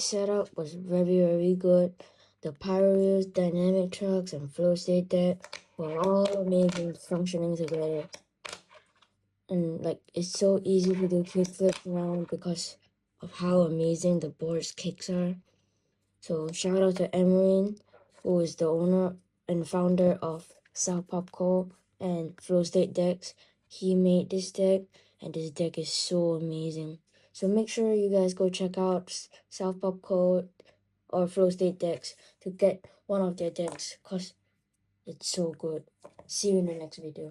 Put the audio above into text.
setup was very good. The Pyro Wheels, Dynamic Trucks, and Flowstate deck were all amazing functioning together. And like it's so easy to do kickflips around because of how amazing the board's kicks are. So shout out to Emery, who is the owner and founder of South Pop Co. and Flowstate decks. He made this deck, and this deck is so amazing. So make sure you guys go check out South Pop Co. or Flowstate decks to get one of their decks, cause it's so good. See you in the next video.